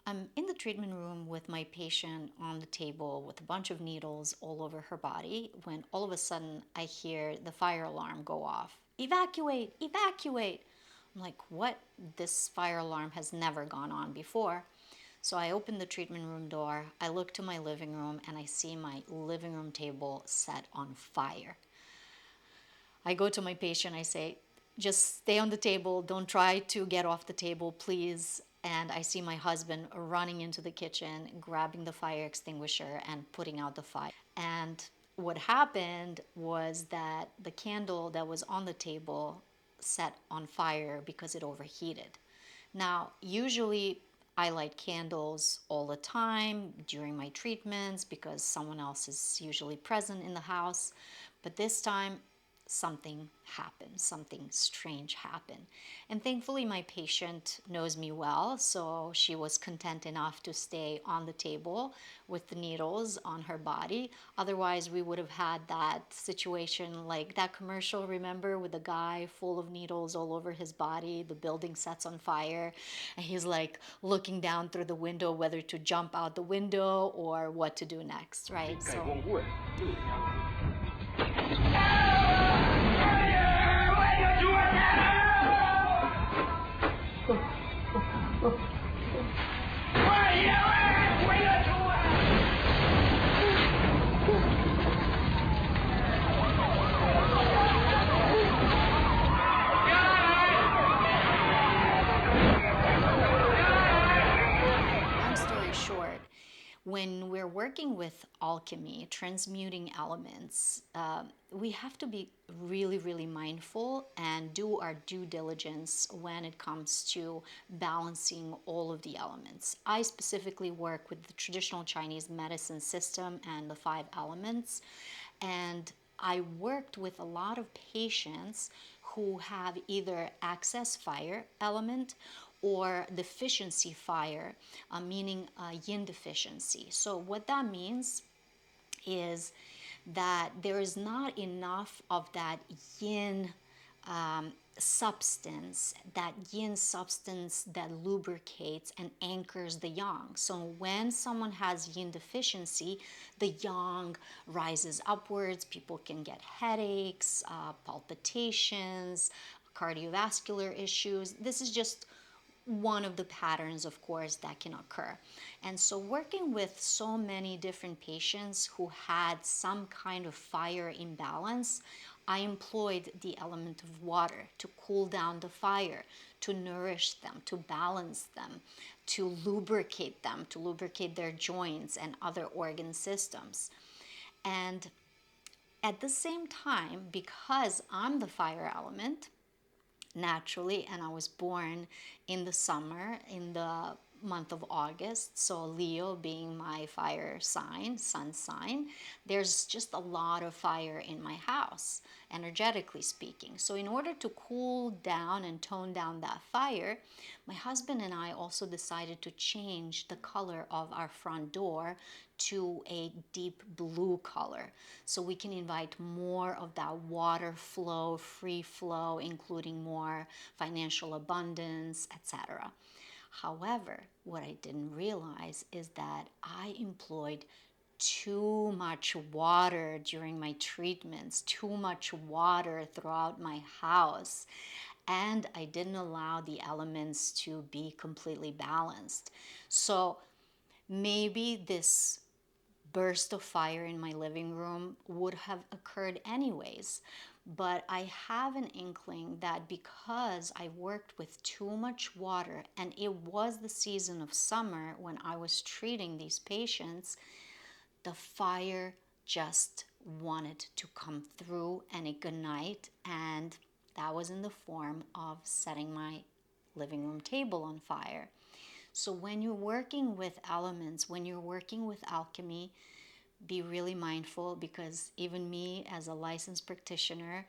I'm in the treatment room with my patient on the table with a bunch of needles all over her body when all of a sudden I hear the fire alarm go off. Evacuate, evacuate. I'm like, what? This fire alarm has never gone on before. So I open the treatment room door, I look to my living room, and I see my living room table set on fire. I go to my patient, I say, just stay on the table, don't try to get off the table, please. And I see my husband running into the kitchen, grabbing the fire extinguisher and putting out the fire. And what happened was that the candle that was on the table set on fire because it overheated. Now, usually I light candles all the time during my treatments because someone else is usually present in the house. But this time something happened, something strange happened. And thankfully, my patient knows me well, so she was content enough to stay on the table with the needles on her body. Otherwise, we would have had that situation like that commercial, remember, with the guy full of needles all over his body, the building sets on fire, and he's like looking down through the window whether to jump out the window or what to do next, right? So long story short, when we're working with alchemy, transmuting elements, we have to be really, really mindful and do our due diligence when it comes to balancing all of the elements. I specifically work with the traditional Chinese medicine system and the 5 elements, and I worked with a lot of patients who have either excess fire element or deficiency fire, meaning yin deficiency. So what that means is that there is not enough of that yin substance, that yin substance that lubricates and anchors the yang. So when someone has yin deficiency, the yang rises upwards. People can get headaches, palpitations, cardiovascular issues. This is just one of the patterns, of course, that can occur. And so working with so many different patients who had some kind of fire imbalance, I employed the element of water to cool down the fire, to nourish them, to balance them, to lubricate them, to lubricate their joints and other organ systems. And at the same time, because I'm the fire element, naturally, and I was born in the summer, in the month of August, so Leo being my fire sign, sun sign, there's just a lot of fire in my house, energetically speaking. So in order to cool down and tone down that fire, my husband and I also decided to change the color of our front door to a deep blue color, so we can invite more of that water flow, free flow, including more financial abundance, etc. However, what I didn't realize is that I employed too much water during my treatments, too much water throughout my house, and I didn't allow the elements to be completely balanced. So maybe this burst of fire in my living room would have occurred anyways. But I have an inkling that because I worked with too much water, and it was the season of summer when I was treating these patients, the fire just wanted to come through and ignite, and that was in the form of setting my living room table on fire. So when you're working with elements, when you're working with alchemy, be really mindful, because even me as a licensed practitioner,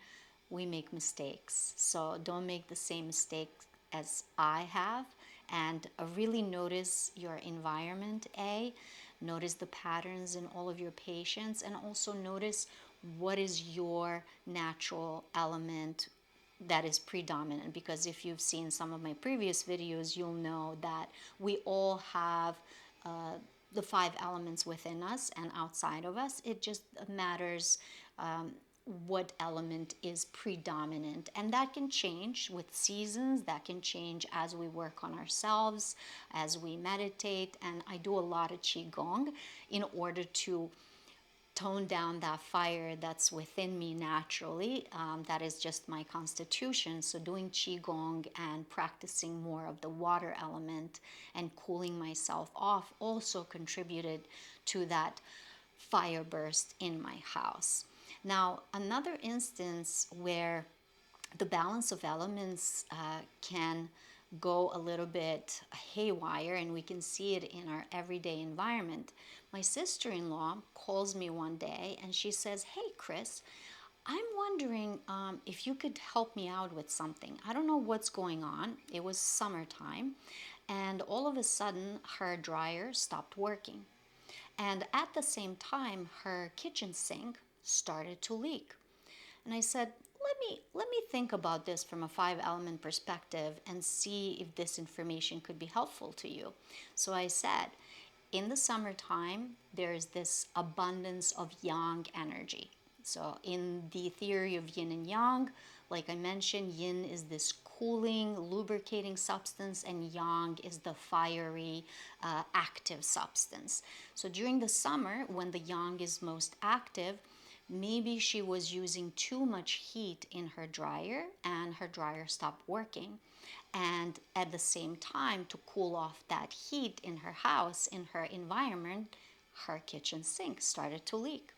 we make mistakes. So don't make the same mistake as I have, and really notice your environment, notice the patterns in all of your patients, and also notice what is your natural element, that is predominant, because if you've seen some of my previous videos, you'll know that we all have the five elements within us and outside of us. It just matters what element is predominant, and that can change with seasons, that can change as we work on ourselves, as we meditate. And I do a lot of qigong in order to tone down that fire that's within me naturally. That is just my constitution. So doing qigong and practicing more of the water element and cooling myself off also contributed to that fire burst in my house. Now, another instance where the balance of elements can go a little bit haywire, and we can see it in our everyday environment. My sister-in-law calls me one day and she says, "Hey, Chris, I'm wondering if you could help me out with something. I don't know what's going on." It was summertime, and all of a sudden her dryer stopped working. And at the same time, her kitchen sink started to leak. And I said, let me think about this from a five element perspective and see if this information could be helpful to you. So I said, in the summertime, there's this abundance of yang energy. So in the theory of yin and yang, like I mentioned, yin is this cooling, lubricating substance, and yang is the fiery, active substance. So during the summer, when the yang is most active, maybe she was using too much heat in her dryer and her dryer stopped working. And at the same time, to cool off that heat in her house, in her environment, her kitchen sink started to leak.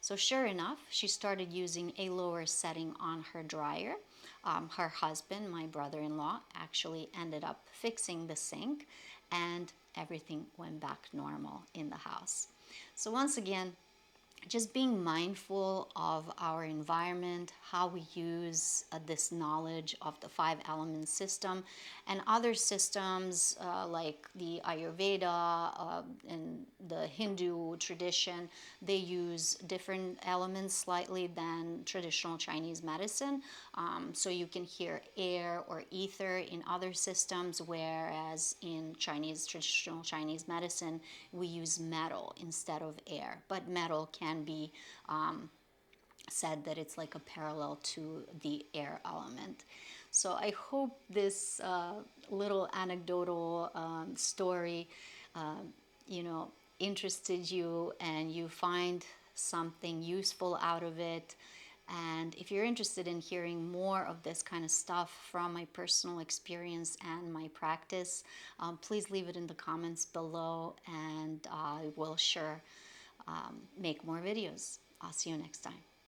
So sure enough, she started using a lower setting on her dryer. Her husband, my brother-in-law, actually ended up fixing the sink, and everything went back normal in the house. So once again, just being mindful of our environment, how we use this knowledge of the five element system and other systems like the Ayurveda and the Hindu tradition. They use different elements slightly than traditional Chinese medicine. So you can hear air or ether in other systems, whereas in traditional Chinese medicine, we use metal instead of air. But metal can be said that it's like a parallel to the air element. So I hope this little anecdotal story, you know, interested you and you find something useful out of it. And if you're interested in hearing more of this kind of stuff from my personal experience and my practice, please leave it in the comments below, and I will sure make more videos. I'll see you next time.